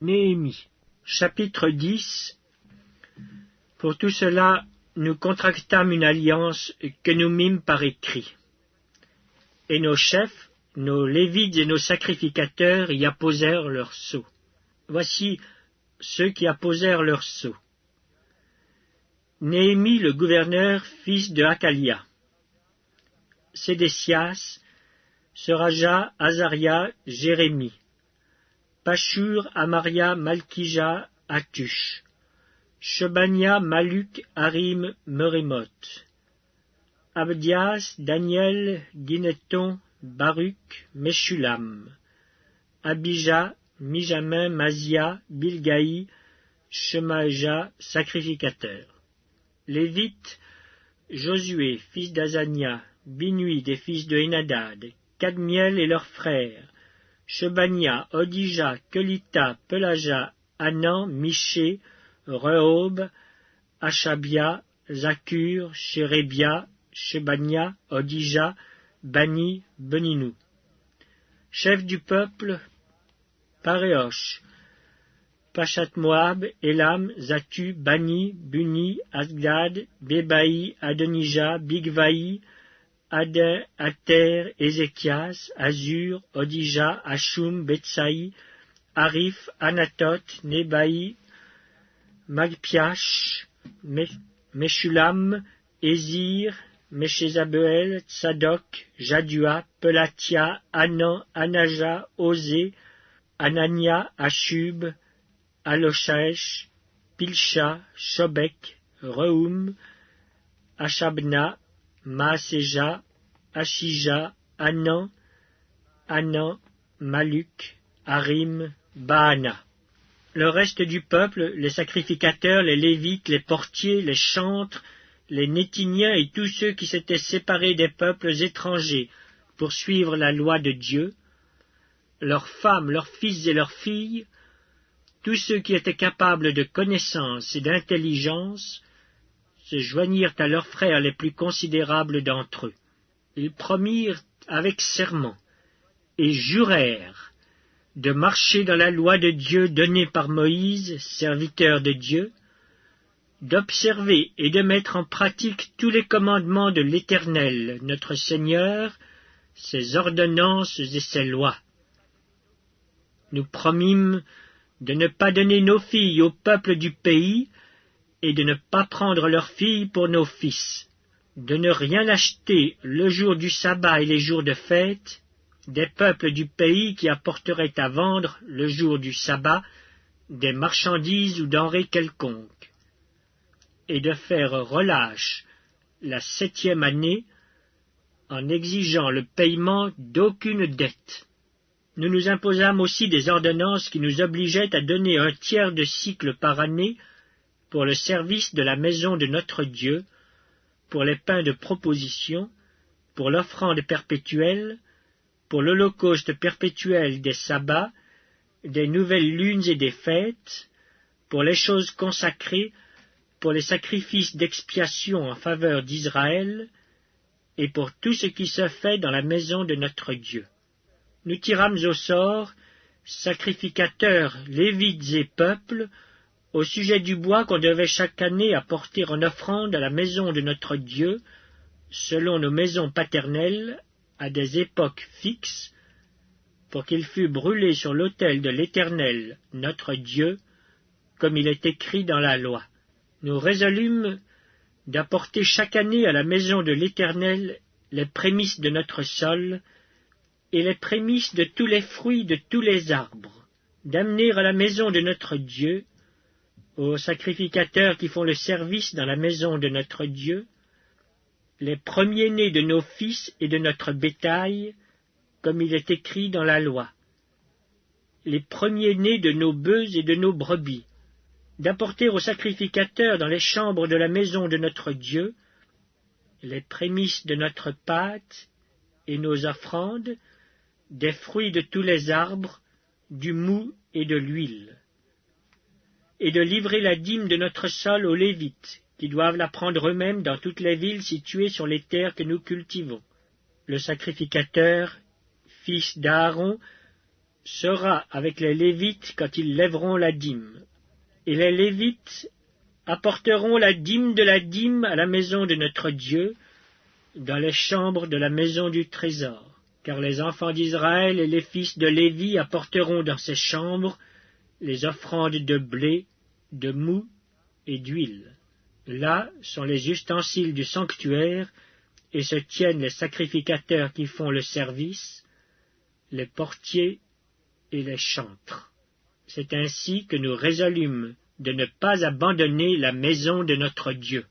Néhémie, chapitre 10. Pour tout cela, nous contractâmes une alliance que nous mîmes par écrit. Et nos chefs, nos Lévites et nos sacrificateurs y apposèrent leurs sceaux. Voici ceux qui apposèrent leurs sceaux. Néhémie le gouverneur, fils de Hakalia. Sédécias, Seraja, Azaria, Jérémie. Pashur, Amaria, Malkija, Hatush. Shebania, Maluk, Harim, Merémoth. Abdias, Daniel, Gineton, Baruch, Meshulam. Abija, Mijamin, Mazia, Bilgaï, Shemaja, sacrificateur. Lévites, Josué, fils d'Azania, Binui, des fils de Henadad, Kadmiel et leurs frères, Shebania, Odija, Kelita, Pelaja, Anan, Miché, Rehob, Achabia, Zakur, Shérébia, Shebania, Odija, Bani, Beninou. Chef du peuple, Paréosh, Pachat-Moab, Elam, Zatu, Bani, Buni, Asgad, Bébaï, Adonija, Bigvaï, Adin, Ater, Ézéchias, Azur, Odija, Hashum, Betsaï, Arif, Anatot, Nebaï, Magpiash, Meshulam, Ézir, Méchézabeel, Tsadok, Jadua, Pelatia, Anan, Anaja, Osé, Anania, Ashub, Aloshaesh, Pilcha, Shobek, Rehoum, Ashabna, Maaseja, Ashija, Anan, Maluk, Harim, Baana. Le reste du peuple, les sacrificateurs, les Lévites, les portiers, les chantres, les Nétiniens et tous ceux qui s'étaient séparés des peuples étrangers pour suivre la loi de Dieu, leurs femmes, leurs fils et leurs filles, tous ceux qui étaient capables de connaissance et d'intelligence, se joignirent à leurs frères les plus considérables d'entre eux. Ils promirent avec serment et jurèrent de marcher dans la loi de Dieu donnée par Moïse, serviteur de Dieu, d'observer et de mettre en pratique tous les commandements de l'Éternel, notre Seigneur, ses ordonnances et ses lois. Nous promîmes de ne pas donner nos filles au peuple du pays et de ne pas prendre leurs filles pour nos fils, de ne rien acheter le jour du sabbat et les jours de fête des peuples du pays qui apporteraient à vendre le jour du sabbat des marchandises ou denrées quelconques, et de faire relâche la 7e année en exigeant le paiement d'aucune dette. Nous nous imposâmes aussi des ordonnances qui nous obligeaient à donner 1/3 de cycle par année pour le service de la maison de notre Dieu, pour les pains de proposition, pour l'offrande perpétuelle, pour l'holocauste perpétuel des sabbats, des nouvelles lunes et des fêtes, pour les choses consacrées, pour les sacrifices d'expiation en faveur d'Israël, et pour tout ce qui se fait dans la maison de notre Dieu. Nous tirâmes au sort, sacrificateurs, Lévites et peuples, au sujet du bois qu'on devait chaque année apporter en offrande à la maison de notre Dieu, selon nos maisons paternelles, à des époques fixes, pour qu'il fût brûlé sur l'autel de l'Éternel, notre Dieu, comme il est écrit dans la loi. Nous résolûmes d'apporter chaque année à la maison de l'Éternel les prémices de notre sol, et les prémices de tous les fruits de tous les arbres, d'amener à la maison de notre Dieu, aux sacrificateurs qui font le service dans la maison de notre Dieu, les premiers-nés de nos fils et de notre bétail, comme il est écrit dans la loi, les premiers-nés de nos bœufs et de nos brebis, d'apporter aux sacrificateurs dans les chambres de la maison de notre Dieu les prémices de notre pâte et nos offrandes, des fruits de tous les arbres, du moût et de l'huile, et de livrer la dîme de notre sol aux Lévites, qui doivent la prendre eux-mêmes dans toutes les villes situées sur les terres que nous cultivons. Le sacrificateur, fils d'Aaron, sera avec les Lévites quand ils lèveront la dîme. Et les Lévites apporteront la dîme de la dîme à la maison de notre Dieu, dans les chambres de la maison du trésor. Car les enfants d'Israël et les fils de Lévi apporteront dans ces chambres les offrandes de blé, de moût et d'huile. Là sont les ustensiles du sanctuaire, et se tiennent les sacrificateurs qui font le service, les portiers et les chantres. C'est ainsi que nous résolûmes de ne pas abandonner la maison de notre Dieu.